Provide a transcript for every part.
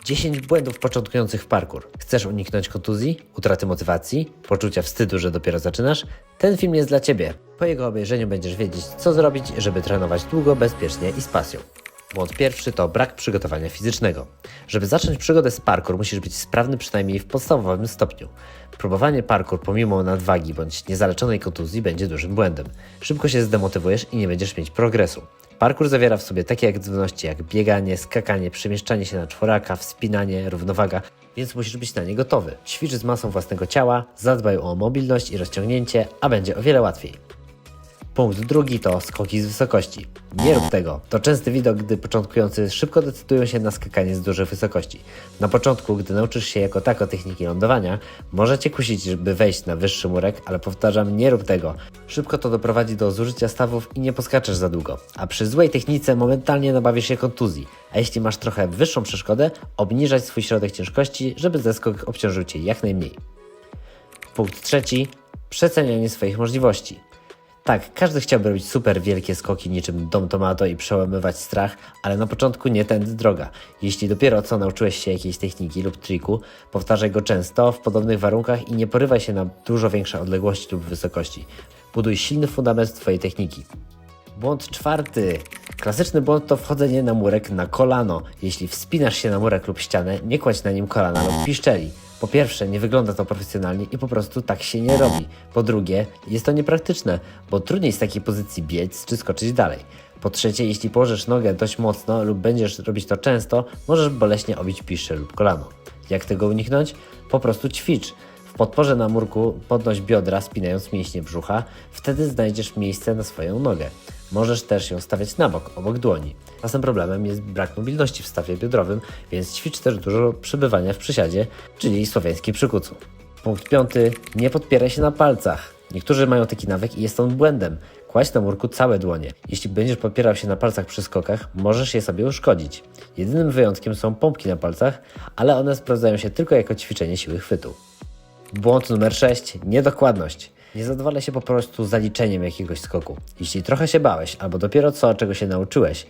10 błędów początkujących w parkour. Chcesz uniknąć kontuzji, utraty motywacji, poczucia wstydu, że dopiero zaczynasz? Ten film jest dla Ciebie. Po jego obejrzeniu będziesz wiedzieć, co zrobić, żeby trenować długo, bezpiecznie i z pasją. Błąd pierwszy to brak przygotowania fizycznego. Żeby zacząć przygodę z parkour, musisz być sprawny przynajmniej w podstawowym stopniu. Próbowanie parkour pomimo nadwagi bądź niezaleczonej kontuzji będzie dużym błędem. Szybko się zdemotywujesz i nie będziesz mieć progresu. Parkour zawiera w sobie takie aktywności jak bieganie, skakanie, przemieszczanie się na czworaka, wspinanie, równowaga, więc musisz być na nie gotowy. Ćwicz z masą własnego ciała, zadbaj o mobilność i rozciągnięcie, a będzie o wiele łatwiej. Punkt drugi to skoki z wysokości. Nie rób tego. To częsty widok, gdy początkujący szybko decydują się na skakanie z dużych wysokości. Na początku, gdy nauczysz się jako tako techniki lądowania, może Cię kusić, żeby wejść na wyższy murek, ale powtarzam, nie rób tego. Szybko to doprowadzi do zużycia stawów i nie poskaczesz za długo. A przy złej technice momentalnie nabawisz się kontuzji. A jeśli masz trochę wyższą przeszkodę, obniżać swój środek ciężkości, żeby zeskok obciążył Cię jak najmniej. Punkt trzeci. Przecenianie swoich możliwości. Tak, każdy chciałby robić super wielkie skoki niczym Dom Tomato i przełamywać strach, ale na początku nie tędy droga. Jeśli dopiero co nauczyłeś się jakiejś techniki lub triku, powtarzaj go często, w podobnych warunkach i nie porywaj się na dużo większe odległości lub wysokości. Buduj silny fundament Twojej techniki. Błąd czwarty. Klasyczny błąd to wchodzenie na murek na kolano. Jeśli wspinasz się na murek lub ścianę, nie kładź na nim kolana lub piszczeli. Po pierwsze, nie wygląda to profesjonalnie i po prostu tak się nie robi. Po drugie, jest to niepraktyczne, bo trudniej z takiej pozycji biec czy skoczyć dalej. Po trzecie, jeśli położysz nogę dość mocno lub będziesz robić to często, możesz boleśnie obić piszczel lub kolano. Jak tego uniknąć? Po prostu ćwicz. W podporze na murku podnoś biodra, spinając mięśnie brzucha, wtedy znajdziesz miejsce na swoją nogę. Możesz też ją stawiać na bok, obok dłoni. Czasem problemem jest brak mobilności w stawie biodrowym, więc ćwicz też dużo przebywania w przysiadzie, czyli słowiańskim przykucu. Punkt piąty. Nie podpieraj się na palcach. Niektórzy mają taki nawyk i jest on błędem. Kładź na murku całe dłonie. Jeśli będziesz podpierał się na palcach przy skokach, możesz je sobie uszkodzić. Jedynym wyjątkiem są pompki na palcach, ale one sprawdzają się tylko jako ćwiczenie siły chwytu. Błąd numer 6. Niedokładność. Nie zadowalaj się po prostu zaliczeniem jakiegoś skoku. Jeśli trochę się bałeś, albo dopiero co, czego się nauczyłeś,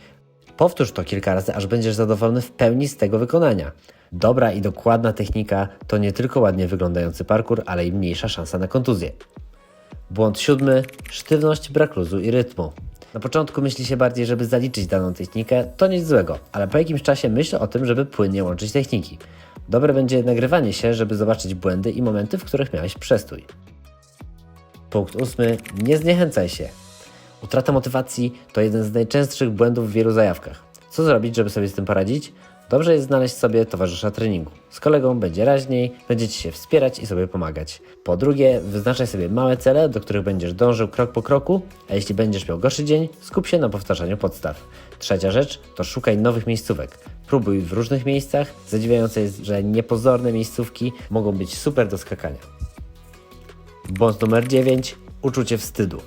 powtórz to kilka razy, aż będziesz zadowolony w pełni z tego wykonania. Dobra i dokładna technika to nie tylko ładnie wyglądający parkour, ale i mniejsza szansa na kontuzję. Błąd 7. Sztywność, brak luzu i rytmu. Na początku myśli się bardziej, żeby zaliczyć daną technikę, to nic złego, ale po jakimś czasie myśl o tym, żeby płynnie łączyć techniki. Dobre będzie nagrywanie się, żeby zobaczyć błędy i momenty, w których miałeś przestój. Punkt 8. Nie zniechęcaj się. Utrata motywacji to jeden z najczęstszych błędów w wielu zajawkach. Co zrobić, żeby sobie z tym poradzić? Dobrze jest znaleźć sobie towarzysza treningu. Z kolegą będzie raźniej, będziecie się wspierać i sobie pomagać. Po drugie, wyznaczaj sobie małe cele, do których będziesz dążył krok po kroku, a jeśli będziesz miał gorszy dzień, skup się na powtarzaniu podstaw. Trzecia rzecz to szukaj nowych miejscówek. Próbuj w różnych miejscach. Zadziwiające jest, że niepozorne miejscówki mogą być super do skakania. Błąd numer 9. Uczucie wstydu.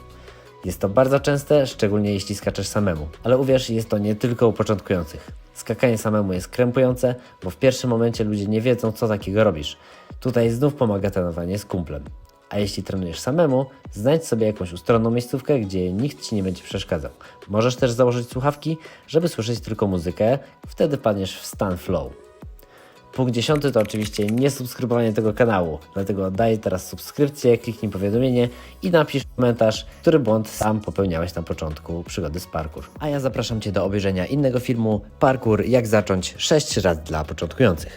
Jest to bardzo częste, szczególnie jeśli skaczesz samemu. Ale uwierz, jest to nie tylko u początkujących. Skakanie samemu jest krępujące, bo w pierwszym momencie ludzie nie wiedzą, co takiego robisz. Tutaj znów pomaga trenowanie z kumplem. A jeśli trenujesz samemu, znajdź sobie jakąś ustronną miejscówkę, gdzie nikt Ci nie będzie przeszkadzał. Możesz też założyć słuchawki, żeby słyszeć tylko muzykę, wtedy padniesz w stan flow. Punkt 10 to oczywiście niesubskrybowanie tego kanału, dlatego daj teraz subskrypcję, kliknij powiadomienie i napisz komentarz, który błąd sam popełniałeś na początku przygody z parkour. A ja zapraszam Cię do obejrzenia innego filmu Parkour jak zacząć 6 rad dla początkujących.